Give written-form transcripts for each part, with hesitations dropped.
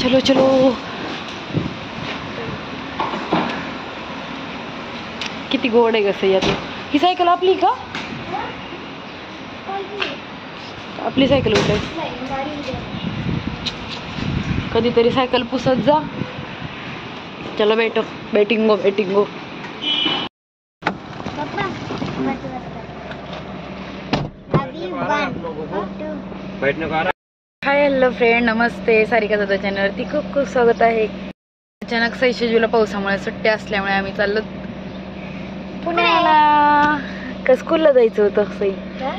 चलो चलो किती गोड आहे कसं यात. ही सायकल आपली का? आपली सायकल कुठे? कधीतरी सायकल पुसत जा. चलो बैठो, बैटिंगो बैटिंगो. हाय हॅलो फ्रेंड, नमस्ते. सारिका दादा चॅनलवरती खूप खूप स्वागत आहे. अचानक 6 जूनला पावसामुळे सुट्ट्या असल्यामुळे आम्ही चाललो पुण्याला. का स्कूलला जायचं होतं सई.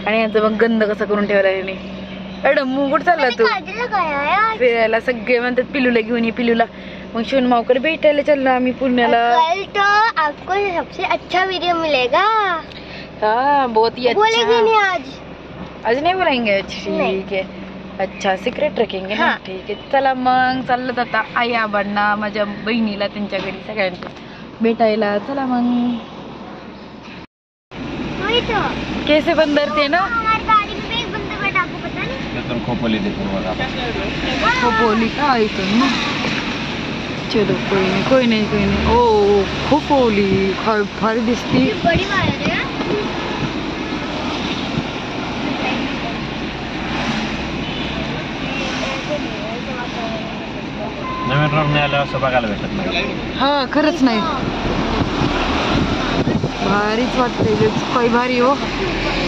आणि यांचं मग गंध कसा करून ठेवला याने. मॅडम कुठं चालला तू? फिरायला. सगळे म्हणतात पिलूला घेऊन ये पिलूला. मग शिवून मावकर भेटायला चाललो आम्ही पुण्याला. कल तो आपको सबसे अच्छा वीडियो मिलेगा. हाँ बहुत ही अच्छा. बोलेंगे नहीं आज नहीं बोलेंगे. ठीक है, अच्छा सिक्रेट रखेंगे ना. ठीक आहे, चला मग चाललं आता आई आबांना माझ्या बहिणीला त्यांच्या घरी सगळ्यांना भेटायला. चला मग. कैसे बंदर थे ना. हमारी गाड़ी में एक बंदर बैठा, आपको पता नहीं. खोपोली का इथून ना. चलो कोई नहीं. ओ खोपोली फार दिसती. बड़ी बात है. नवीन रोड नाही आलं असं बघायला भेटत नाही. हा खरंच नाही. भारीच वाटतंय. काही भारी हो,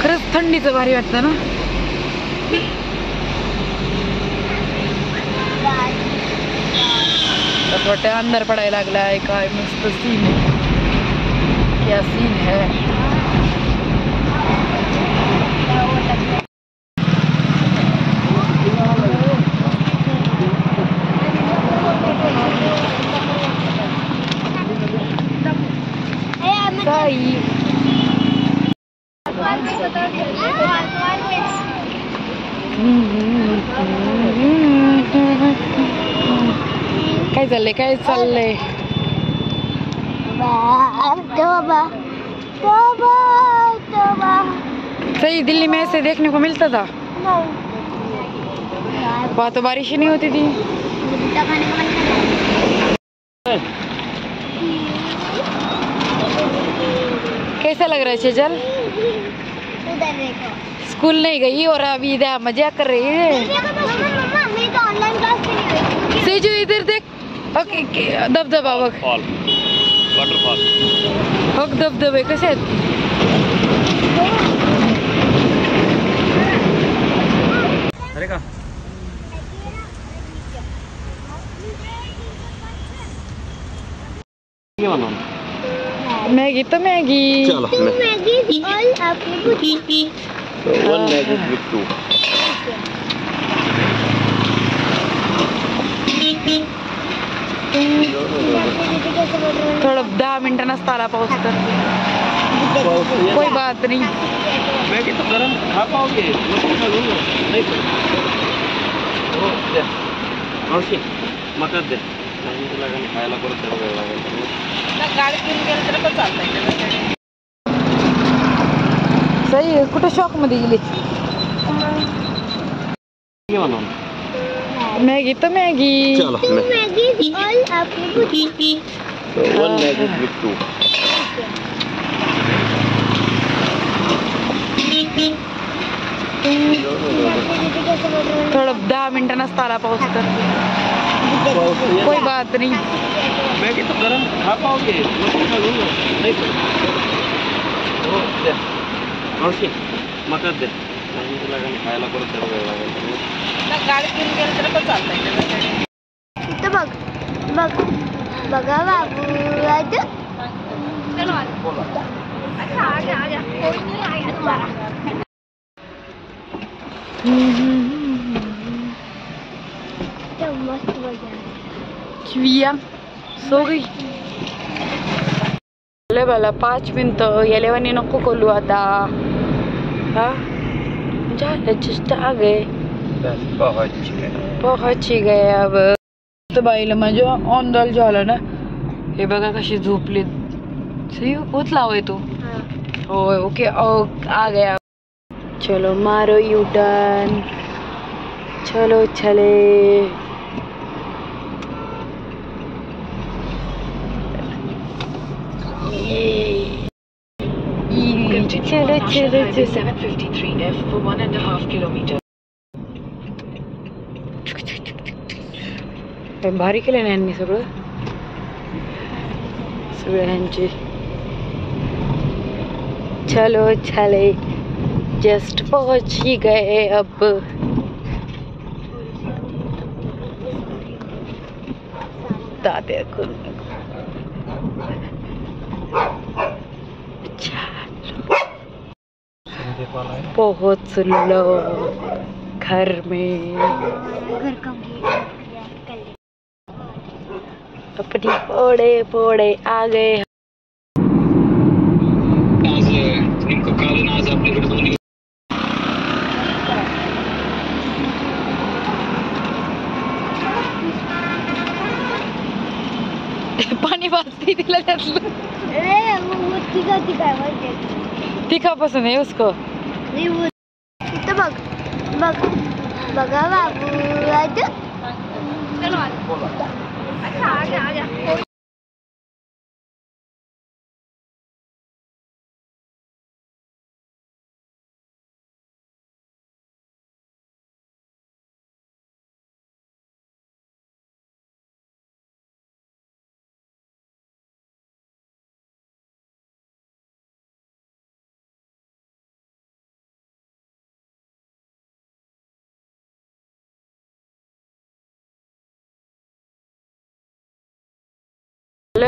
खरंच थंडीचं भारी वाटतं ना. असं वाटतं अंधार पडायला लागलाय. काय मस्त सीन आहे. क्या सीन है. काय चाललंय. सही दिल्ली में ऐसे देखने को मिलता था. वहाँ तो बारिश ही नहीं होती थी. कैसा लग रहा है सेजल? स्कूल नहीं गई और अभी इधर मजाक कर रही है. सेजू इधर देख. ओके धबधबा बघ. वॉटरफॉल बघ धबधबे कसे आहेत. अरे का मैगी तो मैगी. चलो मैगी और आपकी वन मैगी विथ टू. थोडं 10 मिनिटांनाच ताला पाऊस तर. कोई बात नहीं. मैगी तो गरम खा पाओगे. नहीं हो द्या मावशी मकात द्या. खायला परत वेळ लागेल. गाडी घेऊन गेलं तर पण चालतंय. सही कुठे शॉक मध्ये गेली. मैगी तो मैगी. चलो मैगी और आपकी वन मैगी विथ टू. थोडं 10 मिनिटांनाच ताला पाऊस तर. कोई बात नहीं. मैगी तो गरम खा पाओगे. नहीं हो द्या मावशी मकात द्या. खायला परत वेळ लागेल. गाडी घेऊन गेलं तर पण चालतंय. तो बघा बाबू. मस्त चिविया सो गई. भला 5 मिनिटं येलेवानी नको खोलू आता. हा झालं जस्ट आ गए. पहुंच गए. अब तो बाईला माझ्या ऑनडॉल झालं ना. हे बघा कशी झोपली. सही उचला होय तू. होय ओके आ गया. चलो मारो यू टर्न. चलो चले. चलो चलो 753F for 1.5 kilometers. भारी केलं ना यांनी सगळं ह्यांची. चलो चले जस्ट पहुंच ही गए अब. दादे पहुंच लो घर में. घर का अपनी पोड़े पोड़े आ गए. पाणी वाजते तिला त्यातलं. अरे वो तिघा तिघा माहिती तिखा पसंद है उसको. इथं बघ बघ बघा बाबू आज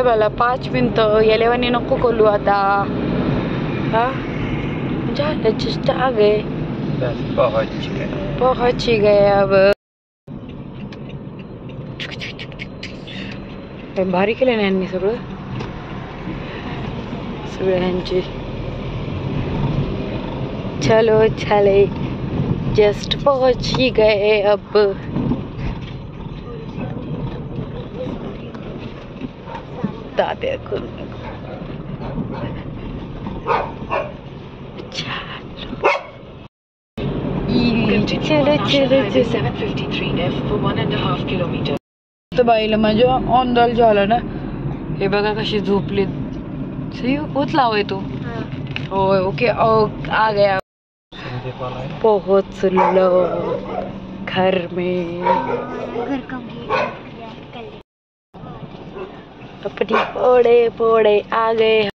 मला 5 मिनिटं येलेवानी नको खोलू आता. हा झालं जस्ट आ गए. पहुंच ही गए अब. भारी केलं ना यांनी सगळं ह्यांची. चलो चले जस्ट पहुंच ही गए अब. दादे Continue on National Highway 753F for 1.5 kilometers. तर बाईला माझ्या ऑनडॉल झालं ना. हे बघा कशी झोपली. सही उचला होय तू. होय ओके आ गया. पहुंच लो घर में. घर का अपनी पोड़े पोड़े आ गए.